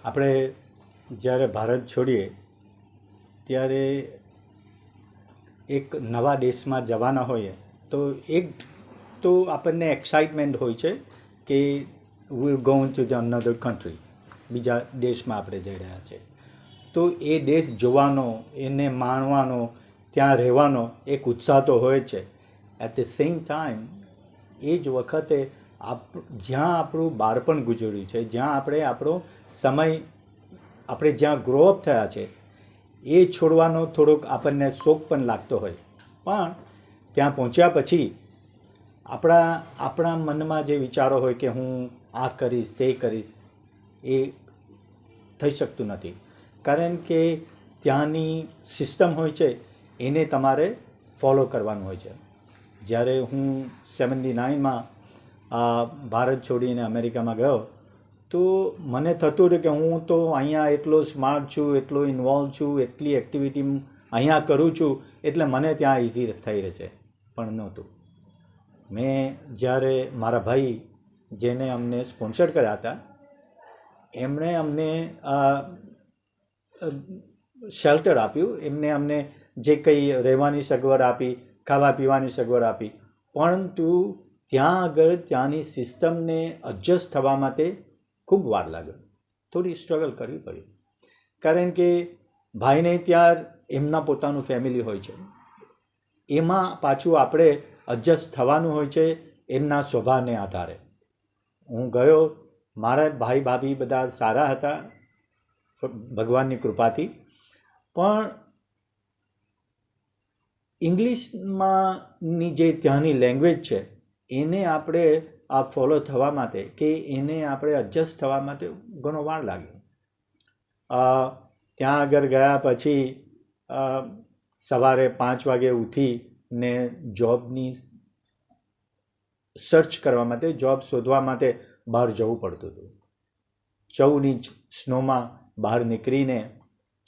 આપણે જ્યારે ભારત છોડીએ ત્યારે એક નવા દેશમાં જવાના હોઈએ તો એક તો આપણને એક્સાઇટમેન્ટ હોય છે કે વી going to the another country, બીજા દેશમાં આપણે જઈ રહ્યા છીએ. તો એ દેશ જોવાનો, એને માણવાનો, ત્યાં રહેવાનો એક ઉત્સાહ તો હોય છે. એટ ધ સેમ ટાઈમ એ જ વખતે જ્યાં આપણું બાળપણ ગુજર્યું છે, જ્યાં આપણે આપણો સમય, આપણે જ્યાં ગ્રોઅપ થયા છે, એ છોડવાનો થોડોક આપણને શોખ પણ લાગતો હોય. પણ ત્યાં પહોંચ્યા પછી આપણા મનમાં જે વિચારો હોય કે હું આ કરીશ તે કરીશ, એ થઈ શકતું નથી. કારણ કે ત્યાંની સિસ્ટમ હોય છે એને તમારે ફોલો કરવાનું હોય છે. જ્યારે હું 79માં ભારત છોડીને અમેરિકામાં ગયો તો મને થતું હતું કે હું તો અહીંયા એટલો સ્માર્ટ છું, એટલો ઇન્વોલ્વ છું, એટલી એક્ટિવિટી અહીંયા કરું છું એટલે મને ત્યાં ઇઝી થઈ રહેશે. પણ નહોતું. મેં જ્યારે મારા ભાઈ જેને અમને સ્પોન્સર કર્યા હતા, એમણે અમને શેલ્ટર આપ્યું, એમને અમને જે કંઈ રહેવાની સગવડ આપી, ખાવા પીવાની સગવડ આપી. પરંતુ ત્યાં આગળ ત્યાંની સિસ્ટમને એડજસ્ટ થવા માટે ખૂબ વાર લાગ્યો, થોડી સ્ટ્રગલ કરવી પડી. કારણ કે ભાઈને ત્યાં એમના પોતાનું ફેમિલી હોય છે, એમાં પાછું આપણે એડજસ્ટ થવાનું હોય છે એમના સ્વભાવને આધારે. હું ગયો, મારા ભાઈ ભાભી બધા સારા હતા ભગવાનની કૃપાથી, પણ ઇંગ્લિશમાંની જે ત્યાંની લેંગ્વેજ છે એને આપણે આ ફોલો થવા માટે કે એને આપણે એડજસ્ટ થવા માટે ઘણો વાર લાગ્યો. ત્યાં આગળ ગયા પછી સવારે 5 વાગે ઉઠીને જોબની સર્ચ કરવા માટે, જોબ શોધવા માટે બહાર જવું પડતું હતું. 14 ઇંચ સ્નોમાં બહાર નીકળીને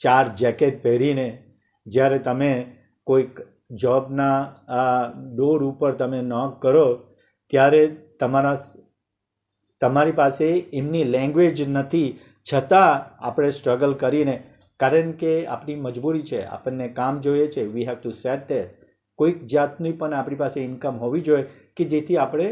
4 જેકેટ પહેરીને જ્યારે તમે કોઈક જોબના ડોર ઉપર તમે નોક કરો ત્યારે તમારી પાસે એમની લેંગ્વેજ નથી, છતાં આપણે સ્ટ્રગલ કરીને, કારણ કે આપણી મજબૂરી છે, આપણને કામ જોઈએ છે, we have to set there. કોઈક જાતની પણ આપણી પાસે ઇન્કમ હોવી જોઈએ કે જેથી આપણે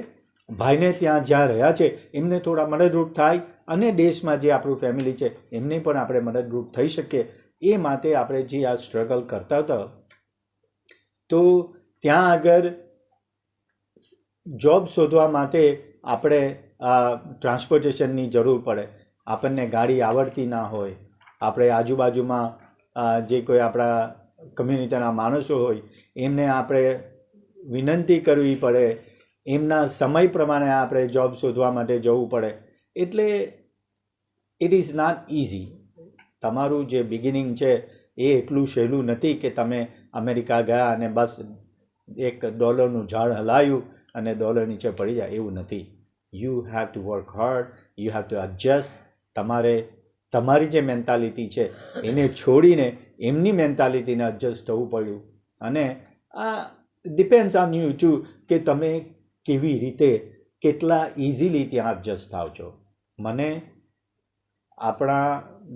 ભાઈને ત્યાં જ્યાં રહ્યા છે એમને થોડા મદદરૂપ થાય અને દેશમાં જે આપણું ફેમિલી છે એમને પણ આપણે મદદરૂપ થઈ શકીએ. એ માટે આપણે જે આ સ્ટ્રગલ કરતા હતા, તો ત્યાં આગળ જોબ શોધવા માટે આપણે ટ્રાન્સપોર્ટેશનની જરૂર પડે. આપણને ગાડી આવડતી ના હોય, આપણે આજુબાજુમાં જે કોઈ આપણા કમ્યુનિટીના માણસો હોય એમને આપણે વિનંતી કરવી પડે, એમના સમય પ્રમાણે આપણે જોબ શોધવા માટે જવું પડે. એટલે ઇટ ઇઝ નોટ ઇઝી. તમારું જે બિગિનિંગ છે એ એટલું સહેલું નથી કે તમે અમેરિકા ગયા અને બસ $1નું ઝાડ હલાવ્યું અને ડોલર નીચે પડી જાય, એવું નથી. You have to work hard, you have to adjust. તમારે તમારી જે મેન્ટાલિટી છે એને છોડીને એમની મેન્ટાલિટીને એડજસ્ટ થવું પડ્યું. અને આ ડિપેન્ડ્સ ઓન યુ ટુ કે તમે કેવી રીતે, કેટલા ઇઝીલી ત્યાં એડજસ્ટ થાવ છો. મને આપણા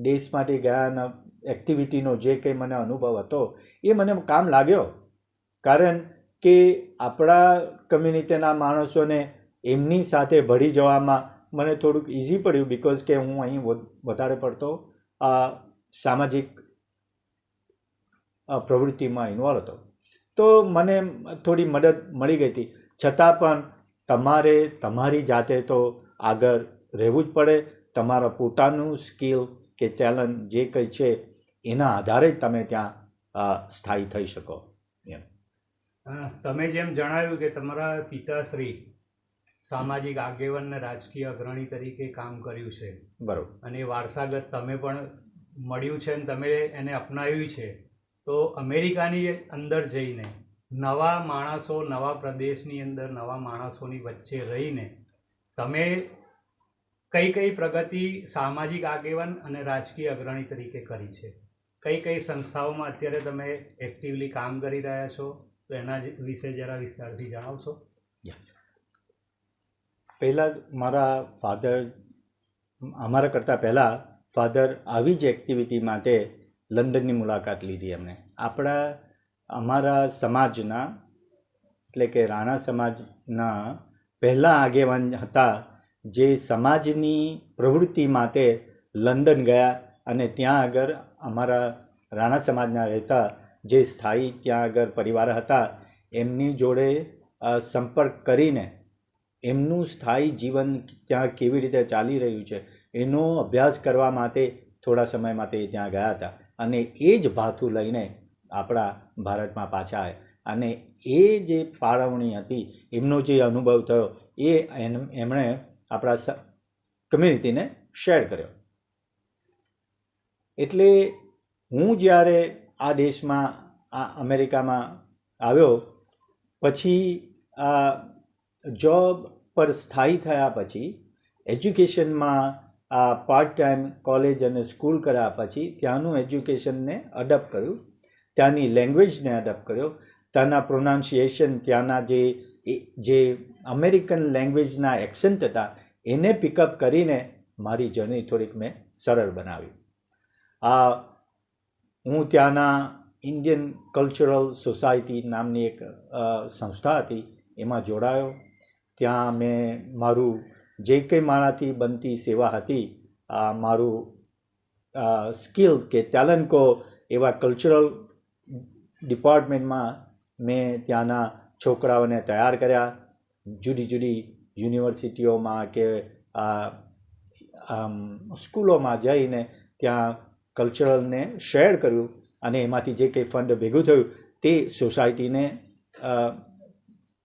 દેશ માટે ગયાના એક્ટિવિટીનો જે કંઈ મને અનુભવ હતો એ મને કામ લાગ્યો. કારણ કે આપણા કમ્યુનિટીના માણસોને એમની સાથે ભળી જવામાં મને થોડુંક ઇઝી પડ્યું, બિકોઝ કે હું અહીં વધારે પડતો સામાજિક પ્રવૃત્તિમાં ઇન્વોલ્વ હતો. તો મને થોડી મદદ મળી ગઈ હતી. છતાં પણ તમારે તમારી જાતે તો આગળ રહેવું જ પડે. તમારા પોતાનું સ્કિલ કે ટેલેન્ટ જે કંઈ છે એના આધારે જ તમે ત્યાં સ્થાયી થઈ શકો. તમે જેમ જણાવ્યું કે તમારા પિતાશ્રી સામાજિક આગેવાન અને રાજકીય અગ્રણી તરીકે કામ કર્યું છે, બરાબર, અને વારસાગત તમે પણ મળ્યું છે અને તમે એને અપનાવ્યું છે. તો અમેરિકાની અંદર જઈને નવા માણસો, નવા પ્રદેશની અંદર નવા માણસોની વચ્ચે રહીને તમે કઈ કઈ પ્રગતિ સામાજિક આગેવાન અને રાજકીય અગ્રણી તરીકે કરી છે? કઈ કઈ સંસ્થાઓમાં અત્યારે તમે એક્ટિવલી કામ કરી રહ્યા છો? તો એના વિશે જરા વિસ્તારથી જણાવશો. પહેલાં મારા ફાધર, અમારા કરતાં પહેલાં ફાધર આવી જ એક્ટિવિટી માટે લંડનની મુલાકાત લીધી એમણે. અમારા સમાજના એટલે કે રાણા સમાજના પહેલાં આગેવાન હતા જે સમાજની પ્રવૃત્તિ માટે લંડન ગયા અને ત્યાં આગળ અમારા રાણા સમાજના રહેતા જે સ્થાયી ત્યાં આગળ પરિવાર હતા એમની જોડે સંપર્ક કરીને એમનું સ્થાયી જીવન ત્યાં કેવી રીતે ચાલી રહ્યું છે એનો અભ્યાસ કરવા માટે થોડા સમય માટે ત્યાં ગયા હતા અને એ જ ભાથું લઈને આપણા ભારતમાં પાછા આવ્યા અને એ જે ફાળવણી હતી એમનો જે અનુભવ થયો એ એમણે આપણા કમ્યુનિટીને શેર કર્યો. એટલે હું જ્યારે આ દેશમાં આ અમેરિકામાં આવ્યો પછી જોબ પર સ્થાયી થયા પછી એજ્યુકેશનમાં પાર્ટ ટાઈમ કોલેજ અને સ્કૂલ કર્યા પછી ત્યાંનું એજ્યુકેશનને અડપ્ટ કર્યું, ત્યાંની લેંગ્વેજને અડપ્ટ કર્યો, ત્યાંના પ્રોનાઉન્સિએશન, ત્યાંના જે અમેરિકન લેંગ્વેજના એક્સેન્ટ હતા એને પિકઅપ કરીને મારી જર્ની થોડીક મેં સરળ બનાવી. હું ત્યાંના ઇન્ડિયન કલ્ચરલ સોસાયટી નામની એક સંસ્થા હતી એમાં જોડાયો. ત્યાં મેં મારું જે કંઈ મારાથી બનતી સેવા હતી મારું સ્કિલ્સ કે ટેલેન્ટ કો એવા કલ્ચરલ ડિપાર્ટમેન્ટમાં મેં ત્યાંના છોકરાઓને તૈયાર કર્યા. જુદી જુદી યુનિવર્સિટીઓમાં કે સ્કૂલોમાં જઈને ત્યાં કલ્ચરલને શેર કર્યું અને એમાંથી જે કંઈ ફંડ ભેગું થયું તે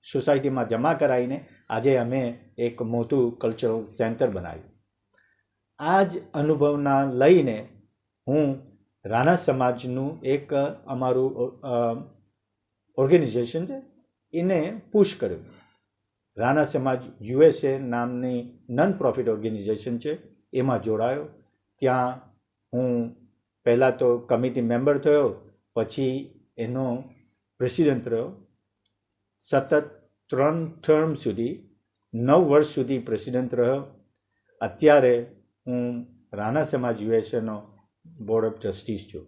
સોસાયટીમાં જમા કરાવીને આજે અમે એક મોટું કલ્ચરલ સેન્ટર બનાવ્યું. આ જ અનુભવના લઈને હું રાણા સમાજનું એક અમારું ઓર્ગેનાઇઝેશન છે એને પુશ કર્યું. રાણા સમાજ USA નામની નોન પ્રોફિટ ઓર્ગેનાઇઝેશન છે એમાં જોડાયો. ત્યાં હું પહેલાં તો કમિટી મેમ્બર થયો, પછી એનો પ્રેસિડેન્ટ રહ્યો. સતત 3 ટર્મ સુધી 9 વર્ષ સુધી પ્રેસિડેન્ટ રહ્યો. અત્યારે હું રાણા સમાજ USAનો બોર્ડ ઓફ ટ્રસ્ટીઝ છું.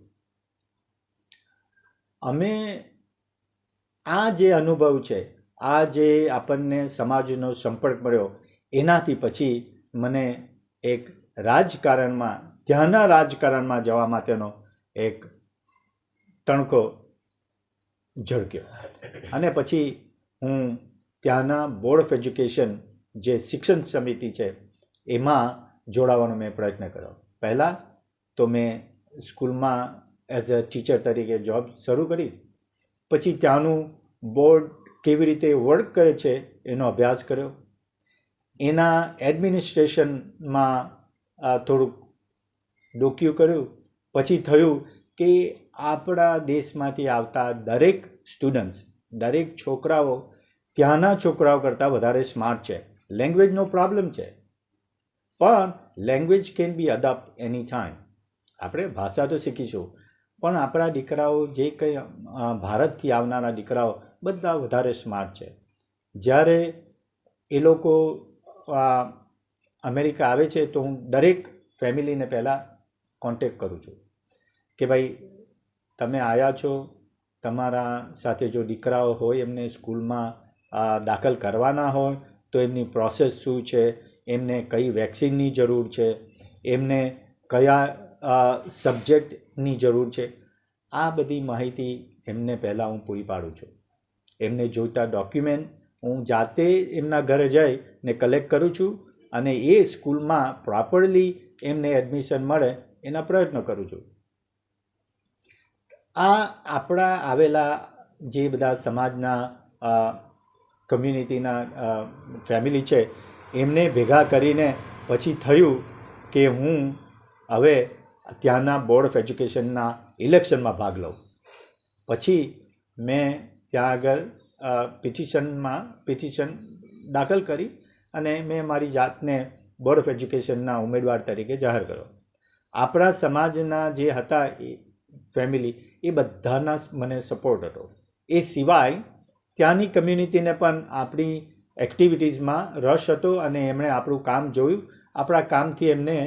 અમે આ જે અનુભવ છે, આ જે આપણને સમાજનો સંપર્ક મળ્યો એનાથી પછી મને એક રાજકારણમાં ત્યાંના રાજકારણમાં જવા માટેનો એક તણખો ઝળક્યો અને પછી હું ત્યાંના બોર્ડ ઓફ એજ્યુકેશન જે શિક્ષણ સમિતિ છે એમાં જોડાવાનો મેં પ્રયત્ન કર્યો. પહેલાં તો મેં સ્કૂલમાં એઝ અ ટીચર તરીકે જોબ શરૂ કરી. પછી ત્યાંનું બોર્ડ કેવી રીતે વર્ક કરે છે એનો અભ્યાસ કર્યો. એના એડમિનિસ્ટ્રેશનમાં થોડુંક ડોક્યું કર્યું. પછી થયું કે આપણા દેશમાંથી આવતા દરેક સ્ટુડન્ટ્સ, દરેક છોકરાઓ ત્યાંના છોકરાઓ કરતાં વધારે સ્માર્ટ છે. લેંગ્વેજનો પ્રોબ્લેમ છે, પણ language can be adapt any time. આપણે ભાષા તો શીખીશું, પણ આપણા દીકરાઓ જે કંઈ ભારતથી આવનારા દીકરાઓ બધા વધારે સ્માર્ટ છે. જ્યારે એ લોકો અમેરિકા આવે છે તો હું દરેક ફેમિલીને પહેલાં કોન્ટેક્ટ કરું છું કે ભાઈ તમે આવ્યા છો, તમારા સાથે જો દીકરાઓ હોય એમને સ્કૂલમાં દાખલ કરવાના હોય તો એમની પ્રોસેસ શું છે, એમને કઈ વેક્સિનની જરૂર છે, એમને કયા સબ્જેક્ટની જરૂર છે, આ બધી માહિતી એમને પહેલાં હું પૂરી પાડું છું. એમને જોઈતા ડોક્યુમેન્ટ હું જાતે એમના ઘરે જઈને કલેક્ટ કરું છું અને એ સ્કૂલમાં પ્રોપરલી એમને એડમિશન મળે એના પ્રયત્નો કરું છું. આ આપણા આવેલા જે બધા સમાજના કમ્યુનિટીના ફેમિલી છે એમને ભેગા કરીને પછી થયું કે હું હવે ત્યાંના બોર્ડ ઓફ એજ્યુકેશનના ઇલેક્શનમાં ભાગ લઉં. પછી મેં ત્યાં આગળ પિટિશન દાખલ કરી અને મેં મારી જાતને બોર્ડ ઓફ એજ્યુકેશનના ઉમેદવાર તરીકે જાહેર કર્યો. આપણા સમાજના જે હતા એ ફેમિલી એ બધાના મને સપોર્ટ હતો. એ સિવાય ત્યાંની કમ્યુનિટીને પણ આપણી એક્ટિવિટીઝમાં રસ હતો અને એમણે આપણું કામ જોયું. આપણા કામથી એમને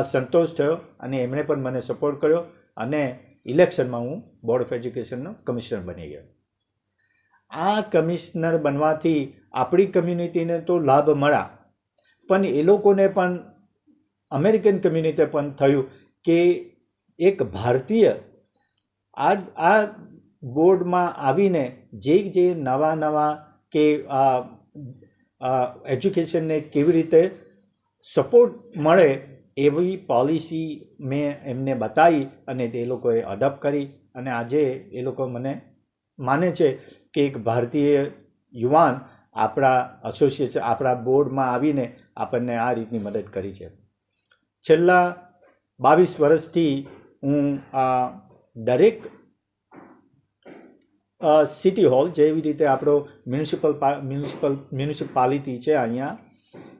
સંતોષ થયો અને એમણે પણ મને સપોર્ટ કર્યો અને ઇલેક્શનમાં હું બોર્ડ ઓફ એજ્યુકેશનનો કમિશનર બની ગયો. આ કમિશનર બનવાથી આપણી કમ્યુનિટીને તો લાભ મળ્યા, પણ એ લોકોને પણ અમેરિકન કમ્યુનિટી પણ થયું કે એક ભારતીય આ બોર્ડમાં આવીને જે નવા કે એજ્યુકેશનને કેવી રીતે સપોર્ટ મળે એવી પોલિસી મેં એમને બતાવી અને એ લોકોએ અડોપ્ટ કરી અને આજે એ લોકો મને માને છે કે એક ભારતીય યુવાન આપણા એસોસિએશન આપણા બોર્ડમાં આવીને આપણને આ રીતની મદદ કરી છે. છેલ્લા 22 વર્ષથી હું દરેક સિટી હોલ જેવી રીતે આપણો મ્યુનિસિપાલિટી છે અહીંયા,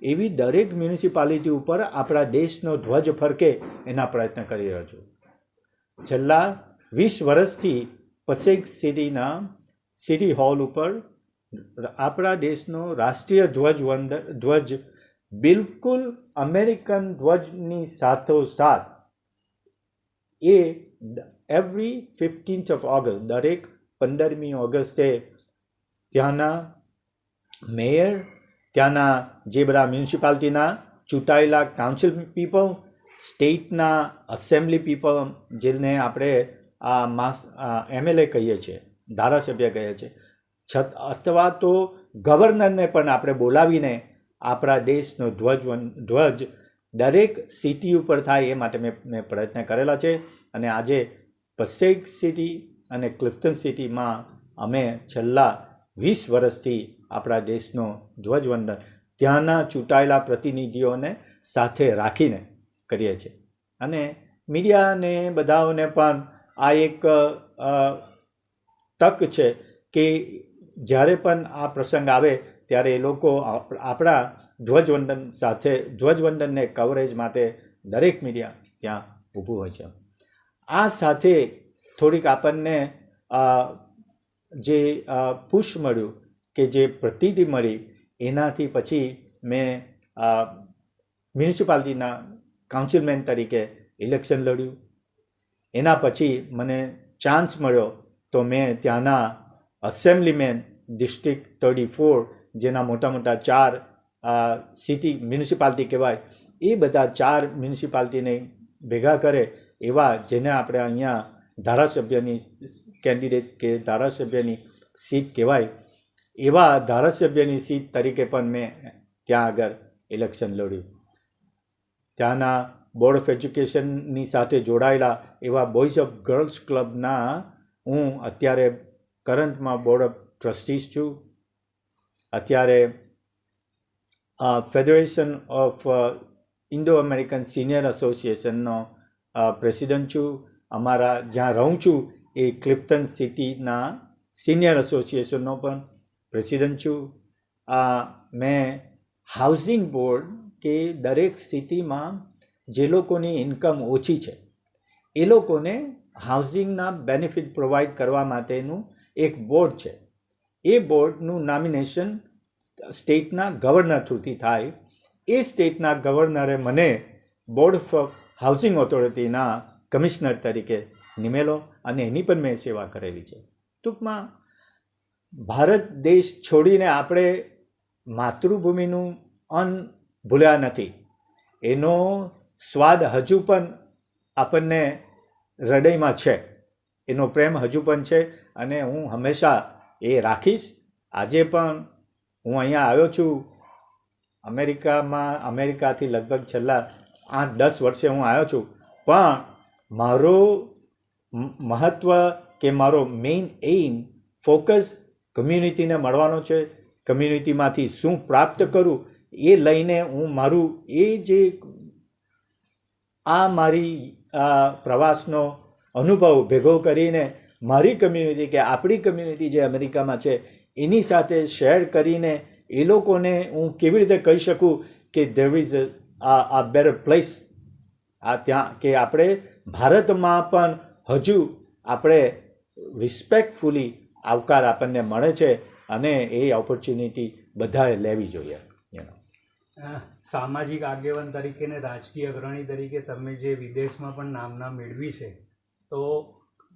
એવી દરેક મ્યુનિસિપાલિટી ઉપર આપણા દેશનો ધ્વજ ફરકે એના પ્રયત્ન કરી રહ્યો છું. છેલ્લા 20 વર્ષથી પસેક સિટીના સિટી હોલ ઉપર આપણા દેશનો રાષ્ટ્રીય ધ્વજ બિલકુલ અમેરિકન ધ્વજની સાથોસાથ એ એવરી 15th of August દરેક 15મી ઓગસ્ટે ત્યાંના મેયર, ત્યાંના જે બધા મ્યુનિસિપાલિટીના ચૂંટાયેલા કાઉન્સિલ પીપલ, સ્ટેટના એસેમ્બલી પીપલ જેને આપણે MLA કહીએ છીએ, ધારાસભ્ય કહીએ છીએ, અથવા તો ગવર્નરને પણ આપણે બોલાવીને આપણા દેશનો ધ્વજ દરેક સિટી ઉપર થાય એ માટે મેં પ્રયત્ન કરેલા છે. અને આજે પસેક સિટી અને ક્લિફ્ટન સિટીમાં અમે છેલ્લા 20 વર્ષથી આપણા દેશનો ધ્વજવંદન ત્યાંના ચૂંટાયેલા પ્રતિનિધિઓને સાથે રાખીને કરીએ છીએ. અને મીડિયાને બધાઓને પણ આ એક તક છે કે જ્યારે પણ આ પ્રસંગ આવે ત્યારે એ લોકો આપણા ધ્વજવંદનને કવરેજ માટે દરેક મીડિયા ત્યાં ઊભું હોય છે. આ સાથે થોડીક આપણને જે પુશ મળ્યું કે જે પ્રતિનિધિ મળી એનાથી પછી મેં મ્યુનિસિપાલિટીના કાઉન્સિલમેન તરીકે ઇલેક્શન લડ્યું. એના પછી મને ચાન્સ મળ્યો તો મેં ત્યાંના એસેમ્બલીમેન ડિસ્ટ્રિક્ટ 34 જેના મોટા 4 સિટી મ્યુનિસિપાલિટી કહેવાય, એ બધા 4 મ્યુનિસિપાલિટીને ભેગા કરે એવા જેને આપણે અહીંયા ધારાસભ્યની કેન્ડિડેટ કે ધારાસભ્યની સીટ કહેવાય, એવા ધારાસભ્યની સીટ તરીકે પણ મેં ત્યાં આગળ ઇલેક્શન લડ્યું. ત્યાંના બોર્ડ ઓફ એજ્યુકેશનની સાથે જોડાયેલા એવા બોયઝ ઓફ ગર્લ્સ ક્લબના હું અત્યારે કરંટમાં બોર્ડ ઓફ ટ્રસ્ટીઝ છું. અત્યારે federation of Indo American senior એસોસિએશનનો પ્રેસિડન્ટ છું. અમારા જ્યાં રહું છું એ ક્લિફ્ટન સિટીના સિનિયર એસોસિએશનનો પણ પ્રેસિડન્ટ છું. મેં હાઉસિંગ બોર્ડ કે દરેક સિટીમાં જે લોકોની ઇન્કમ ઓછી છે એ લોકોને હાઉસિંગના બેનિફિટ પ્રોવાઈડ કરવા માટેનું એક બોર્ડ છે. એ બોર્ડનું નોમિનેશન સ્ટેટના ગવર્નર થ્રુથી થાય. એ સ્ટેટના ગવર્નરે મને બોર્ડ ઓફ હાઉસિંગ ઓથોરિટીના કમિશનર તરીકે નિમેલો અને એની પણ મેં સેવા કરેલી છે. ટૂંકમાં ભારત દેશ છોડીને આપણે માતૃભૂમિનું અન્ન ભૂલ્યા નથી. એનો સ્વાદ હજુ પણ આપણને હૃદયમાં છે, એનો પ્રેમ હજુ પણ છે અને હું હંમેશા એ રાખીશ. આજે પણ હું અહીંયા આવ્યો છું અમેરિકાથી લગભગ છેલ્લા 8-10 વર્ષે હું આવ્યો છું, પણ મારો મહત્ત્વ કે મારો મેઇન એઇમ ફોકસ કમ્યુનિટીને મળવાનો છે. કમ્યુનિટીમાંથી શું પ્રાપ્ત કરું એ લઈને હું મારું એ જે મારી પ્રવાસનો અનુભવ ભેગો કરીને મારી કમ્યુનિટી કે આપણી કમ્યુનિટી જે અમેરિકામાં છે એની સાથે શેર કરીને એ લોકોને હું કેવી રીતે કહી શકું કે there is a better place ત્યાં, કે આપણે ભારતમાં પણ હજુ આપણે રિસ્પેક્ટફુલી આવકાર આપણને મળે છે અને એ ઓપોર્ચ્યુનિટી બધાએ લેવી જોઈએ. સામાજિક આગેવાન તરીકે ને રાજકીય અગ્રણી તરીકે તમે જે વિદેશમાં પણ નામના મેળવી છે, તો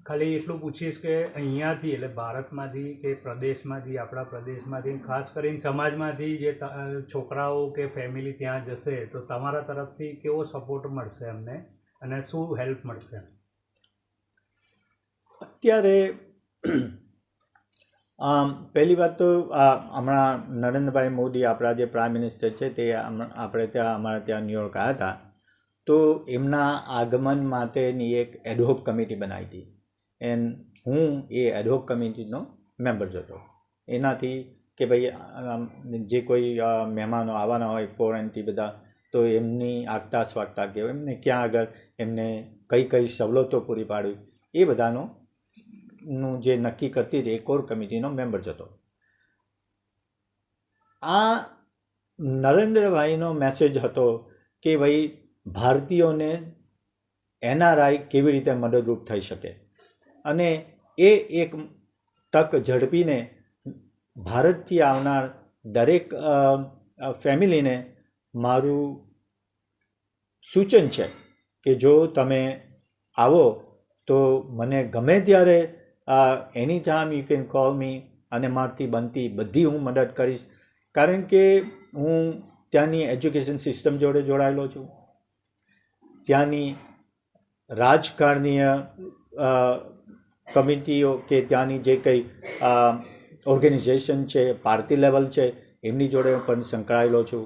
ખાલી એટલું પૂછીશ કે અહીંયાથી એટલે ભારતમાંથી કે પ્રદેશમાંથી, આપણા પ્રદેશમાંથી, ખાસ કરીને સમાજમાંથી જે છોકરાઓ કે ફેમિલી ત્યાં જશે તો તમારા તરફથી કેવો સપોર્ટ મળશે એમને અને શું હેલ્પ મળશે? અત્યારે પહેલી વાત તો હમણાં નરેન્દ્રભાઈ મોદી આપણા જે પ્રાઇમ મિનિસ્ટર છે તે આપણે ત્યાં અમારા ત્યાં ન્યુયોર્ક આવ્યા હતા, તો એમના આગમન માટેની એક એડહોક કમિટી બનાવી હતી એન્ડ હું એ એડહોક કમિટીનો મેમ્બર જ હતો. એનાથી કે ભાઈ જે કોઈ મહેમાનો આવવાના હોય ફોરેનથી બધા, તો એમની આગતા સ્વાગતા કહેવાય, એમને ક્યાં આગળ એમને કઈ કઈ સવલતો પૂરી પાડવી એ બધાનો નું જે નક્કી કરતી હતી એ કોર કમિટીનો મેમ્બર જ હતો. આ નરેન્દ્રભાઈનો મેસેજ હતો કે ભાઈ ભારતીયોને NRI કેવી રીતે મદદરૂપ થઈ શકે, અને એ એક તક ઝડપીને ભારતથી આવનાર દરેક ફેમિલીને મારું સૂચન છે કે જો તમે આવો તો મને ગમે ત્યારે any time you can call me, અને મારથી બનતી બધી હું મદદ કરીશ. કારણ કે હું ત્યાંની એજ્યુકેશન સિસ્ટમ જોડે જોડાયેલો છું, ત્યાંની રાજકારણીય કમિટીઓ કે ત્યાંની જે કંઈ ઓર્ગેનાઇઝેશન છે, પાર્ટી લેવલ છે, એમની જોડે પણ સંકળાયેલો છું.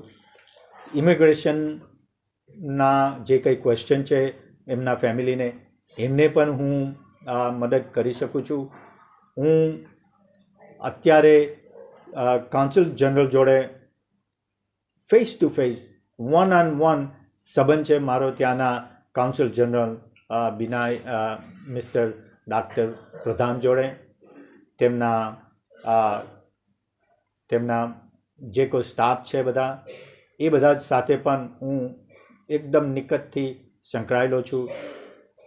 ઇમિગ્રેશનના જે કંઈ ક્વેશ્ચન છે એમના ફેમિલીને, એમને પણ હું મદદ કરી શકું છું. હું અત્યારે કાઉન્સિલ જનરલ જોડે face to face one on one સંબંધ છે મારો ત્યાંના કાઉન્સિલ જનરલ મિસ્ટર ડૉક્ટર પ્રધાન જોડે. તેમના જે કોઈ સ્ટાફ છે બધા, એ બધા સાથે પણ હું એકદમ નિકટથી સંકળાયેલો છું.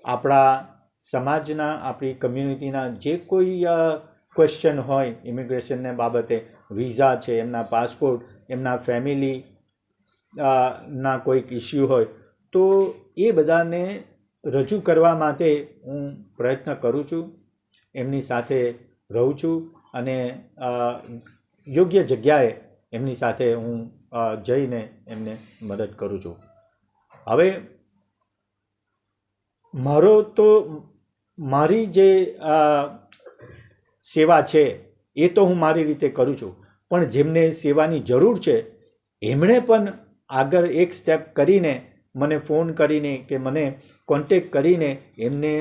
આપણા સમાજના, આપણી કમ્યુનિટીના જે કોઈ ક્વેશ્ચન હોય ઇમિગ્રેશનને બાબતે, વિઝા છે, એમના પાસપોર્ટ, એમના ફેમિલી ના કોઈક ઇસ્યુ હોય, તો એ બધાને રજૂ કરવા માટે હું પ્રયત્ન કરું છું, એમની સાથે રહું છું, અને યોગ્ય જગ્યાએ એમની સાથે હું જઈને એમને મદદ કરું છું. હવે મારી જે સેવા છે એ તો હું મારી રીતે કરું છું, પણ જેમને સેવાની જરૂર છે એમણે પણ આગળ એક સ્ટેપ કરીને મને ફોન કરીને કે મને કોન્ટેક કરીને એમને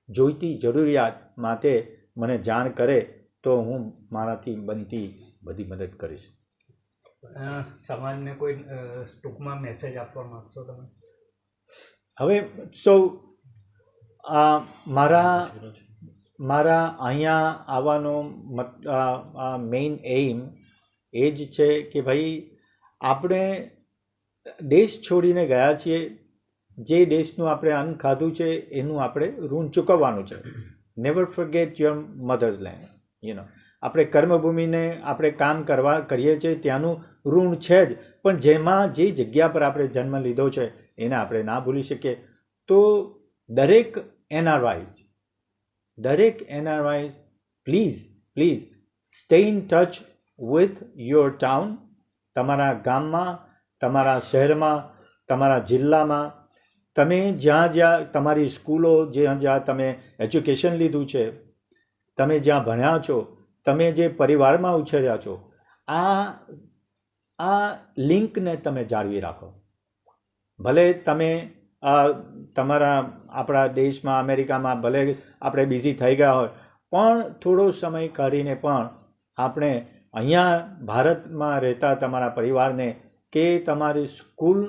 જોઈતી જરૂરિયાત માટે મને જાણ કરે તો હું મારાથી બનતી બધી મદદ કરીશ. સમાજને કોઈ ટૂંકમાં મેસેજ આપવા માગશો તમે? હવે મારા અહીંયા આવવાનો મેઇન એઇમ એ જ છે કે ભાઈ આપણે દેશ છોડીને ગયા છીએ, જે દેશનું આપણે અન્ન ખાધું છે એનું આપણે ઋણ ચૂકવવાનું છે. Never forget your મધરલેન્ડ. આપણે કર્મભૂમિને આપણે કામ કરીએ છીએ ત્યાંનું ઋણ છે જ, પણ જેમાં જે જગ્યા પર આપણે જન્મ લીધો છે એને આપણે ના ભૂલી શકીએ. તો દરેક NRIs please stay in touch with your town. તમારા ગામમાં, તમારા શહેરમાં, તમારા જિલ્લામાં, તમે જ્યાં તમારી સ્કૂલો, જ્યાં તમે એજ્યુકેશન લીધું છે, તમે જ્યાં ભણ્યા છો, તમે જે પરિવારમાં ઉછર્યા છો, આ લિંકને તમે જાળવી રાખો. ભલે તમે આપણા દેશમાં, અમેરિકામાં ભલે આપણે બિઝી થઈ ગયા હોય, પણ થોડો સમય કાઢીને પણ આપણે અહીંયા ભારતમાં રહેતા તમારા પરિવારને કે તમારી સ્કૂલ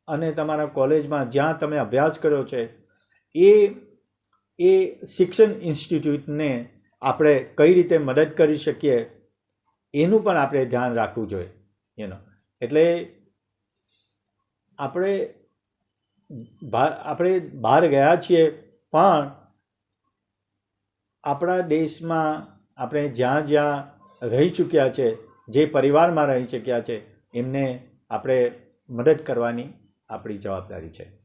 અને તમારા કોલેજમાં જ્યાં તમે અભ્યાસ કર્યો છે એ શિક્ષણ ઇન્સ્ટિટ્યૂટને આપણે કઈ રીતે મદદ કરી શકીએ એનું પણ આપણે ધ્યાન રાખવું જોઈએ. એટલે આપણે બહાર ગયા છીએ, પણ આપણા દેશમાં આપણે જ્યાં રહી ચૂક્યા છે, જે પરિવારમાં રહી ચૂક્યા છે, એમને આપણે મદદ કરવાની આપણી જવાબદારી છે.